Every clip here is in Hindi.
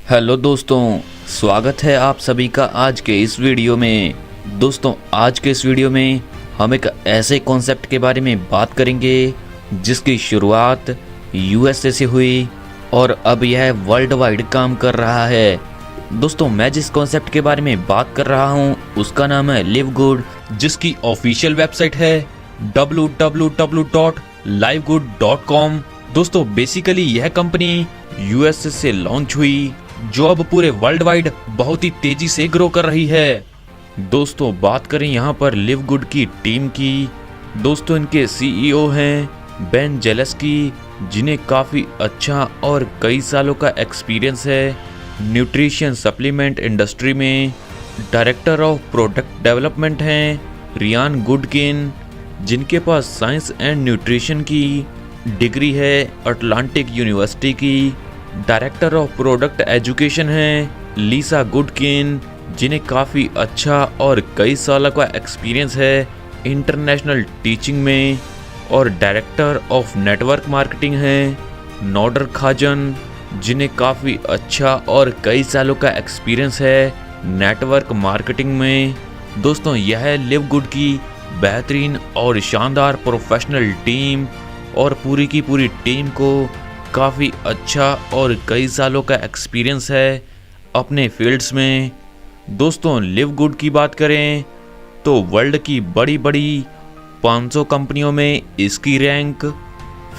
हेलो दोस्तों, स्वागत है आप सभी का आज के इस वीडियो में। दोस्तों, आज के इस वीडियो में हम एक ऐसे कॉन्सेप्ट के बारे में बात करेंगे जिसकी शुरुआत यूएसए से हुई और अब यह वर्ल्ड वाइड काम कर रहा है। दोस्तों, मैं जिस कॉन्सेप्ट के बारे में बात कर रहा हूँ उसका नाम है लिव गुड, जिसकी ऑफिशियल वेबसाइट है www.livegood.com। दोस्तों, बेसिकली यह कंपनी यूएसए से लॉन्च हुई जो अब पूरे वर्ल्ड वाइड बहुत ही तेजी से ग्रो कर रही है। दोस्तों, बात करें यहाँ पर लिव गुड की टीम की। दोस्तों, इनके सीईओ हैं बेन जेलेस्की, जिन्हें काफ़ी अच्छा और कई सालों का एक्सपीरियंस है न्यूट्रिशन सप्लीमेंट इंडस्ट्री में। डायरेक्टर ऑफ प्रोडक्ट डेवलपमेंट हैं रियान गुडकिन, जिनके पास साइंस एंड न्यूट्रिशन की डिग्री है अटलांटिक यूनिवर्सिटी की। डायरेक्टर ऑफ प्रोडक्ट एजुकेशन हैं लीसा गुडकिन, जिन्हें काफ़ी अच्छा और कई सालों का एक्सपीरियंस है इंटरनेशनल टीचिंग में। और डायरेक्टर ऑफ नेटवर्क मार्केटिंग हैं नोडर खाजन, जिन्हें काफ़ी अच्छा और कई सालों का एक्सपीरियंस है नेटवर्क मार्केटिंग में। दोस्तों, यह लिव गुड की बेहतरीन और शानदार प्रोफेशनल टीम और पूरी की पूरी टीम को काफ़ी अच्छा और कई सालों का एक्सपीरियंस है अपने फील्ड्स में। दोस्तों, लिव गुड की बात करें तो वर्ल्ड की बड़ी बड़ी 500 कंपनियों में इसकी रैंक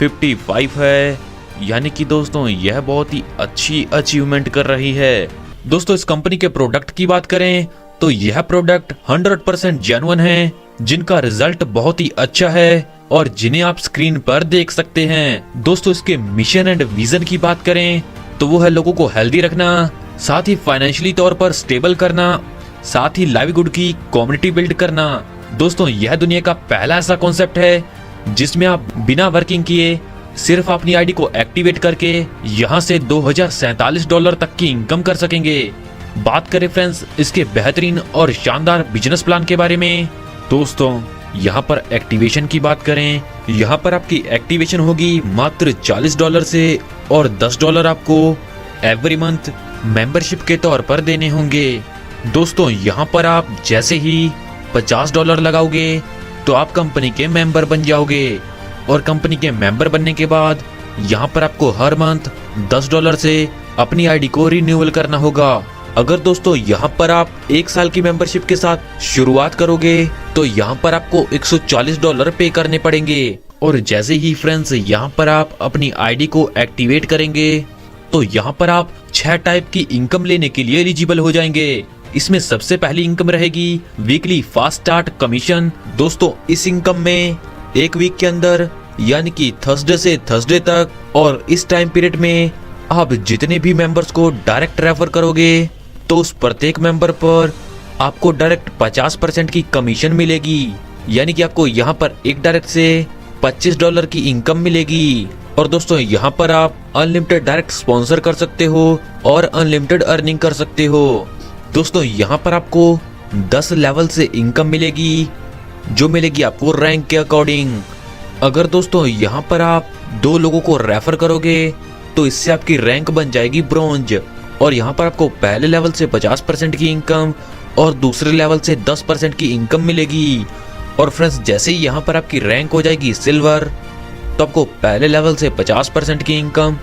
55 है, यानी कि दोस्तों यह बहुत ही अच्छी अचीवमेंट कर रही है। दोस्तों, इस कंपनी के प्रोडक्ट की बात करें तो यह प्रोडक्ट 100% जेन्युइन है, जिनका रिजल्ट बहुत ही अच्छा है और जिन्हें आप स्क्रीन पर देख सकते हैं। दोस्तों, इसके मिशन एंड विजन की बात करें तो वो है लोगों को हेल्दी रखना, साथ ही फाइनेंशियली तौर पर स्टेबल करना, साथ ही लाइवलीहुड की कम्युनिटी बिल्ड करना। दोस्तों, यह दुनिया का पहला ऐसा कॉन्सेप्ट है जिसमें आप बिना वर्किंग किए सिर्फ अपनी आईडी को एक्टिवेट करके यहाँ से $2047 तक की इनकम कर सकेंगे। बात करें फ्रेंड्स इसके बेहतरीन और शानदार बिजनेस प्लान के बारे में। दोस्तों, यहाँ पर एक्टिवेशन की बात करें, यहाँ पर आपकी एक्टिवेशन होगी मात्र $40 से और $10 आपको एवरी मंथ मेंबरशिप के तौर पर देने होंगे। दोस्तों, यहाँ पर आप जैसे ही $50 लगाओगे तो आप कंपनी के मेंबर बन जाओगे और कंपनी के मेंबर बनने के बाद यहाँ पर आपको हर मंथ $10 से अपनी आईडी को रिन्यूअल करना होगा। अगर दोस्तों यहाँ पर आप 1 साल की मेंबरशिप के साथ शुरुआत करोगे तो यहाँ पर आपको $140 पे करने पड़ेंगे। और जैसे ही फ्रेंड्स यहाँ पर आप अपनी आईडी को एक्टिवेट करेंगे तो यहाँ पर आप 6 टाइप की इनकम लेने के लिए एलिजिबल हो जाएंगे। इसमें सबसे पहली इनकम रहेगी वीकली फास्ट स्टार्ट कमीशन। दोस्तों, इस इनकम में एक वीक के अंदर यानी कि थर्सडे से थर्सडे तक और इस टाइम पीरियड में आप जितने भी मेंबर्स को डायरेक्ट रेफर करोगे तो उस प्रत्येक मेंबर पर आपको डायरेक्ट 50% की कमीशन मिलेगी, यानी कि आपको यहाँ पर एक डायरेक्ट से $25 की इनकम मिलेगी। और दोस्तों, यहाँ पर आप अनलिमिटेड डायरेक्ट स्पॉन्सर कर सकते हो और अनलिमिटेड अर्निंग कर सकते हो। दोस्तों, यहाँ पर आपको 10 लेवल से इनकम मिलेगी, जो मिलेगी आपको रैंक के अकॉर्डिंग। अगर दोस्तों यहाँ पर आप 2 लोगों को रेफर करोगे तो इससे आपकी रैंक बन जाएगी ब्रोंज और यहाँ पर आपको पहले लेवल से 50% की इनकम और दूसरे लेवल से 10% की इनकम मिलेगी। और फ्रेंड्स, जैसे ही यहाँ पर आपकी रैंक हो जाएगी सिल्वर तो आपको पहले लेवल से 50% की इनकम,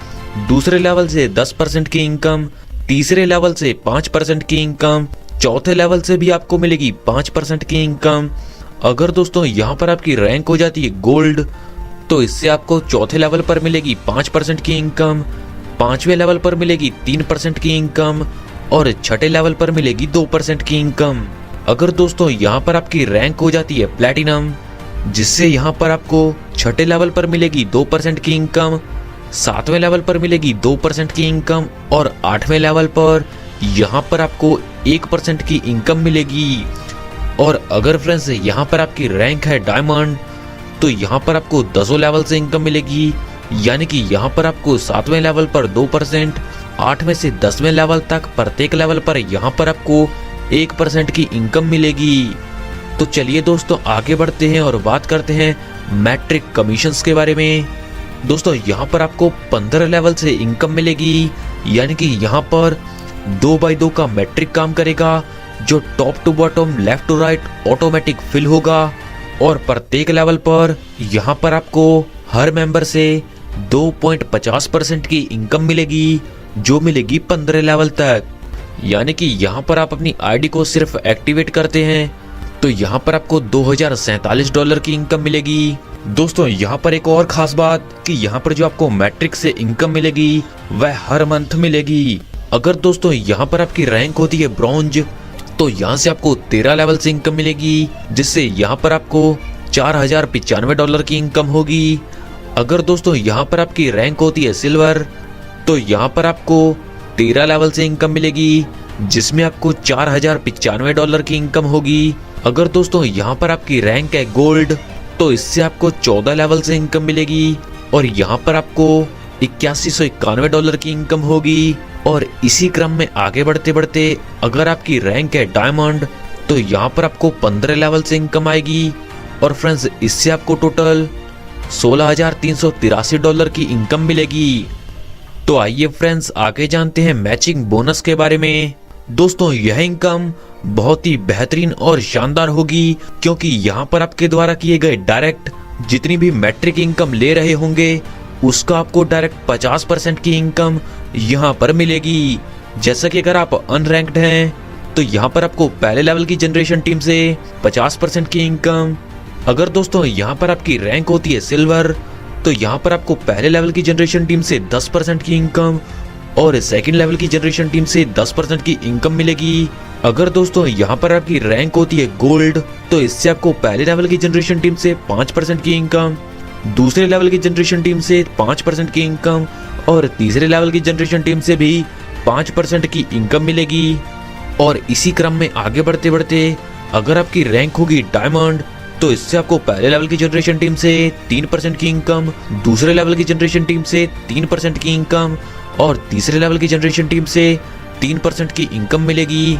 दूसरे लेवल से 10% की इनकम, तीसरे लेवल से 5% की इनकम, चौथे लेवल से भी आपको मिलेगी 5% की इनकम। अगर दोस्तों यहाँ पर आपकी रैंक हो जाती है गोल्ड तो इससे आपको चौथे लेवल पर मिलेगी 5% की इनकम, 5वें लेवल पर मिलेगी 3% की इनकम और छठे लेवल पर मिलेगी 2% की इनकम। अगर दोस्तों यहाँ पर आपकी रैंक हो जाती है प्लैटिनम, जिससे यहाँ पर आपको छठे लेवल पर मिलेगी 2% की इनकम, 7वें लेवल पर मिलेगी 2% की इनकम और 8वें लेवल पर यहाँ पर आपको 1% की इनकम मिलेगी। और अगर फ्रेंड्स यहाँ पर आपकी रैंक है डायमंड तो यहाँ पर आपको 10 लेवल से इनकम मिलेगी, यानी कि यहाँ पर आपको 7वें लेवल पर 2%, 8वें से 10वें लेवल तक प्रत्येक लेवल पर यहाँ पर आपको 1% की इनकम मिलेगी। तो चलिए दोस्तों आगे बढ़ते हैं और बात करते हैं मैट्रिक कमीशंस के बारे में। दोस्तों यहाँ पर आपको 15 लेवल से इनकम मिलेगी, यानी कि यहाँ पर 2x2 का मैट्रिक काम करेगा, जो top to bottom left to right automatic fill होगा। और प्रत्येक लेवल पर यहाँ पर आपको हर मेंबर से 2.50% की इनकम मिलेगी, जो मिलेगी 15 लेवल तक। यानी कि यहाँ पर आप अपनी आईडी को सिर्फ एक्टिवेट करते हैं तो यहाँ पर आपको $2047 की इनकम मिलेगी। दोस्तों यहाँ पर एक और खास बात कि यहाँ पर जो आपको मैट्रिक से इनकम मिलेगी वह हर मंथ मिलेगी। अगर दोस्तों यहाँ पर आपकी रैंक होती है ब्रॉन्ज, तो यहाँ से आपको 13 लेवल से इनकम मिलेगी, जिससे यहाँ पर आपको $4095 की इनकम होगी। अगर दोस्तों यहाँ पर आपकी रैंक होती है सिल्वर, तो यहाँ पर आपको 13 लेवल से इनकम मिलेगी, जिसमें आपको $4095 की इनकम होगी। अगर दोस्तों यहाँ पर आपकी रैंक है गोल्ड, तो इससे आपको 14 लेवल से इनकम मिलेगी और यहाँ पर आपको $8191 की इनकम होगी। और इसी क्रम में आगे बढ़ते बढ़ते अगर आपकी रैंक है डायमंड, तो यहाँ पर आपको 15 लेवल से इनकम आएगी और फ्रेंड्स इससे आपको टोटल $16,383 की इनकम मिलेगी। तो आइए फ्रेंड्स आगे जानते हैं मैचिंग बोनस के बारे में। दोस्तों यह इनकम बहुत ही बेहतरीन और शानदार होगी, क्योंकि यहाँ पर आपके द्वारा किए गए डायरेक्ट जितनी भी मैट्रिक इनकम ले रहे होंगे उसका आपको डायरेक्ट 50% की इनकम यहाँ पर मिलेगी। जैसा कि अगर आप अनरैंक्ड हैं तो यहाँ पर आपको पहले लेवल की जनरेशन टीम से 50% की इनकम। अगर दोस्तों यहाँ पर आपकी रैंक होती है सिल्वर, तो यहाँ पर आपको पहले लेवल की जनरेशन टीम से 10% की इनकम और सेकंड लेवल की जनरेशन टीम से 10% की इनकम मिलेगी। अगर दोस्तों यहाँ पर आपकी रैंक होती है गोल्ड, तो इससे आपको पहले लेवल की जनरेशन टीम से 5% की इनकम, दूसरे लेवल की जनरेशन टीम से 5% की इनकम और तीसरे लेवल की जनरेशन टीम से भी 5% की इनकम मिलेगी। और इसी क्रम में आगे बढ़ते बढ़ते अगर आपकी रैंक होगी डायमंड, तो इससे आपको पहले लेवल की जनरेशन टीम से 3% की इनकम, दूसरे लेवल की जनरेशन टीम से 3% की इनकम और तीसरे लेवल की जनरेशन टीम से 3% की इनकम मिलेगी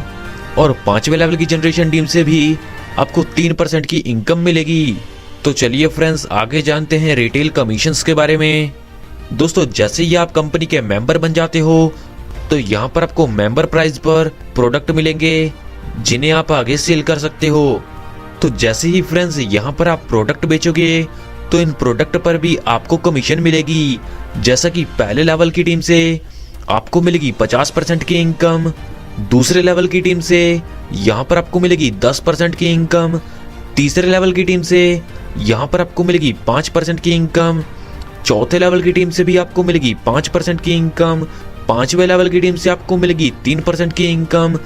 और पांचवें लेवल की जनरेशन टीम से भी आपको 3% की इनकम मिलेगी। तो चलिए फ्रेंड्स आगे जानते हैं रिटेल कमीशंस के बारे में। दोस्तों जैसे ही आप कंपनी के मेंबर बन जाते हो, तो यहाँ पर आपको मेंबर प्राइस पर प्रोडक्ट मिलेंगे जिन्हें आप आगे सेल कर सकते हो। तो जैसे ही फ्रेंड्स यहाँ पर आप प्रोडक्ट बेचोगे, तो इन प्रोडक्ट पर भी आपको कमीशन मिलेगी। जैसा कि पहले लेवल की टीम से आपको मिलेगी 50% की इनकम, दूसरे लेवल की टीम से यहाँ पर आपको मिलेगी 10% की इनकम, तीसरे लेवल की टीम से यहाँ पर आपको मिलेगी 5% की इनकम, चौथे लेवल की टीम से भी आपको मिलेगी 5% की इनकम, पांचवें लेवल की टीम से आपको मिलेगी 3% की इनकम,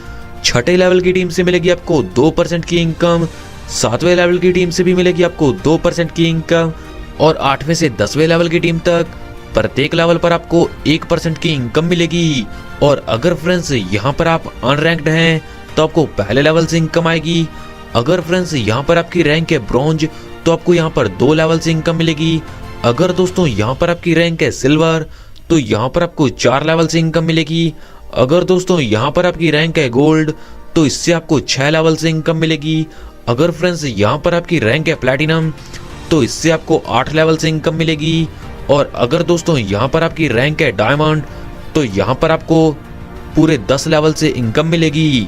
छठे लेवल की टीम से मिलेगी आपको 2% की इनकम, सातवें लेवल की टीम से भी मिलेगी आपको 2% की इनकम और 8वें से 10वें लेवल की टीम तक प्रत्येक लेवल पर आपको 1% की इनकम मिलेगी। और अगर फ्रेंड्स यहाँ पर आप अनरैंक्ड हैं तो आपको पहले लेवल से इनकम आएगी। अगर फ्रेंड्स यहाँ पर आपकी रैंक है ब्रॉन्ज, तो आपको यहाँ पर 2 लेवल से इनकम मिलेगी। अगर दोस्तों यहाँ पर आपकी रैंक है सिल्वर, तो यहाँ पर आपको 4 लेवल से इनकम मिलेगी। अगर दोस्तों यहाँ पर आपकी रैंक है गोल्ड, तो इससे आपको 6 लेवल से इनकम मिलेगी। अगर फ्रेंड्स यहाँ पर आपकी रैंक है प्लैटिनम, तो इससे आपको 8 लेवल से इनकम मिलेगी। और अगर दोस्तों यहाँ पर आपकी रैंक है डायमंड, तो यहाँ पर आपको पूरे 10 लेवल से इनकम मिलेगी।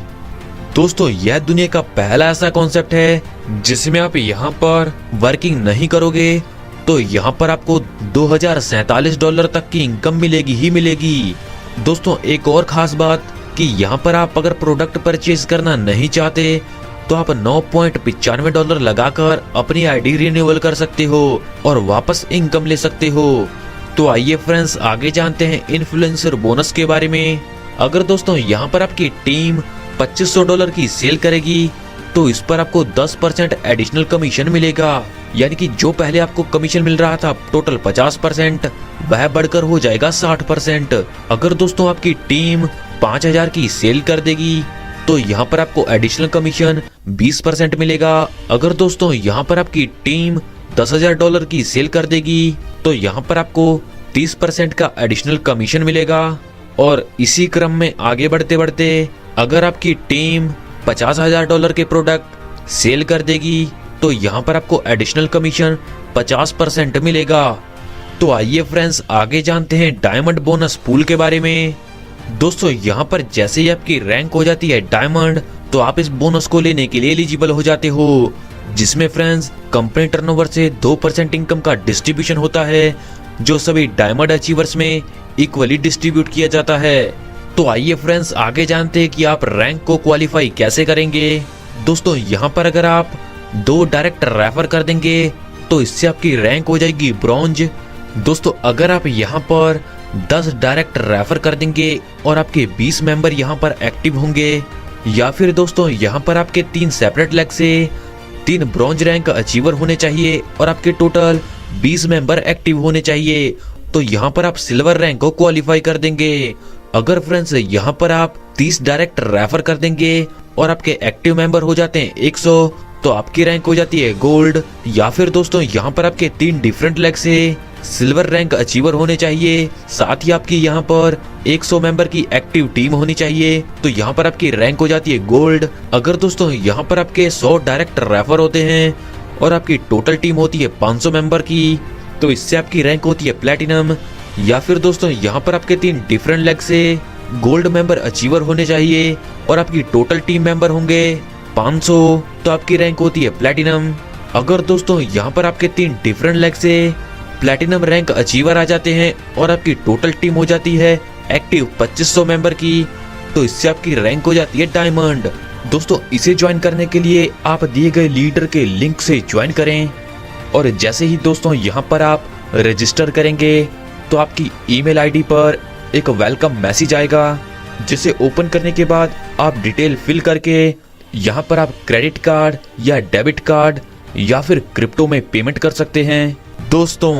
दोस्तों यह दुनिया का पहला ऐसा कॉन्सेप्ट है जिसमें आप यहाँ पर वर्किंग नहीं करोगे तो यहाँ पर आपको $2047 तक की इनकम मिलेगी ही मिलेगी। दोस्तों एक और खास बात कि यहाँ पर आप अगर प्रोडक्ट परचेज करना नहीं चाहते तो आप $9.95 लगाकर अपनी आईडी रिन्यूअल कर सकते हो और वापस इनकम ले सकते हो। तो आइए फ्रेंड्स आगे जानते हैं इन्फ्लुएंसर बोनस के बारे में। अगर दोस्तों यहाँ पर आपकी टीम $2500 की सेल करेगी, तो इस पर आपको 10% एडिशनल कमीशन मिलेगा। यानी कि जो पहले आपको कमीशन मिल रहा था टोटल 50%, वह बढ़कर हो जाएगा 60%। अगर दोस्तों आपकी टीम 5000 की सेल कर देगी, तो यहाँ पर आपको एडिशनल कमीशन 20% मिलेगा। अगर दोस्तों यहाँ पर आपकी टीम $10,000 की सेल कर देगी, तो यहाँ पर आपको 30% का एडिशनल कमीशन मिलेगा। और इसी क्रम में आगे बढ़ते बढ़ते अगर आपकी टीम $50,000 के प्रोडक्ट सेल कर देगी, तो यहाँ पर आपको एडिशनल कमीशन 50% मिलेगा। तो आइए फ्रेंड्स आगे जानते हैं डायमंड बोनस पूल के बारे में। दोस्तों यहाँ पर जैसे ही आपकी रैंक हो जाती है डायमंड, तो आप इस बोनस को लेने के लिए एलिजिबल हो जाते हो, जिसमें फ्रेंड्स कंपनी टर्नओवर से 2% इनकम का डिस्ट्रीब्यूशन होता है, जो सभी डायमंड अचीवर्स में इक्वली डिस्ट्रीब्यूट किया जाता है। तो आइए फ्रेंड्स आगे जानते हैं कि आप रैंक को क्वालिफाई कैसे करेंगे। दोस्तों यहाँ पर अगर आप 2 डायरेक्ट रेफर कर देंगे तो इससे आपकी रैंक हो जाएगी ब्रॉन्ज। दोस्तों अगर आप यहाँ पर 10 डायरेक्ट रेफर कर देंगे और आपके 20 मेंबर यहाँ पर एक्टिव होंगे, या फिर दोस्तों यहाँ पर आपके 3 सेपरेट लेग से 3 ब्रॉन्ज रैंक अचीवर होने चाहिए और आपके टोटल 20 मेंबर एक्टिव होने चाहिए, तो यहाँ पर आप सिल्वर रैंक को क्वालिफाई कर देंगे। अगर फ्रेंड्स यहाँ पर आप 30 डायरेक्ट रेफर कर देंगे और आपके एक्टिव मेंबर हो जाते हैं 100, तो आपकी रैंक हो जाती है गोल्ड। या फिर दोस्तों यहाँ पर आपके 3 डिफरेंट लेग से सिल्वर रैंक अचीवर होने चाहिए, साथ ही आपकी यहाँ पर 100 मेंबर की एक्टिव टीम होनी चाहिए, तो यहाँ पर आपकी रैंक हो जाती है गोल्ड। अगर दोस्तों यहाँ पर आपके 100 डायरेक्ट रेफर होते हैं और आपकी टोटल टीम होती है 500 मेंबर की, तो इससे आपकी रैंक होती है प्लेटिनम। या फिर दोस्तों यहाँ पर आपके 3 डिफरेंट लेग से गोल्ड मेंबर अचीवर होने चाहिए और आपकी टोटल टीम मेंबर होंगे 500, तो आपकी रैंक होती है प्लेटिनम। अगर दोस्तों यहाँ पर आपके 3 डिफरेंट लेग से प्लेटिनम रैंक अचीवर आ जाते हैं और आपकी टोटल टीम हो जाती है एक्टिव 2500 मेंबर की, तो इससे आपकी रैंक हो जाती है डायमंड। दोस्तों इसे ज्वाइन करने के लिए आप दिए गए लीडर के लिंक से ज्वाइन करें, और जैसे ही दोस्तों यहाँ पर आप रजिस्टर करेंगे तो आपकी ईमेल आईडी पर एक वेलकम मैसेज आएगा, जिसे ओपन करने के बाद आप डिटेल फिल करके यहाँ पर आप क्रेडिट कार्ड या डेबिट कार्ड या फिर क्रिप्टो में पेमेंट कर सकते हैं। दोस्तों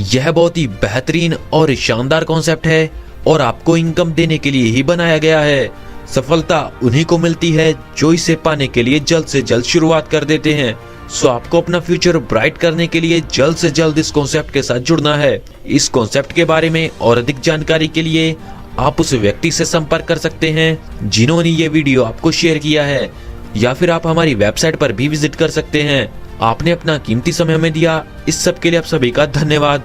यह बहुत ही बेहतरीन और शानदार कॉन्सेप्ट है और आपको इनकम देने के लिए ही बनाया गया है। सफलता उन्हीं को मिलती है जो इसे पाने के लिए जल्द से जल्द शुरुआत कर देते हैं। सो आपको अपना फ्यूचर ब्राइट करने के लिए जल्द से जल्द इस कॉन्सेप्ट के साथ जुड़ना है। इस कॉन्सेप्ट के बारे में और अधिक जानकारी के लिए आप उस व्यक्ति से संपर्क कर सकते हैं जिन्होंने ये वीडियो आपको शेयर किया है, या फिर आप हमारी वेबसाइट पर भी विजिट कर सकते हैं। आपने अपना कीमती समय हमें दिया, इस सब के लिए आप सभी का धन्यवाद।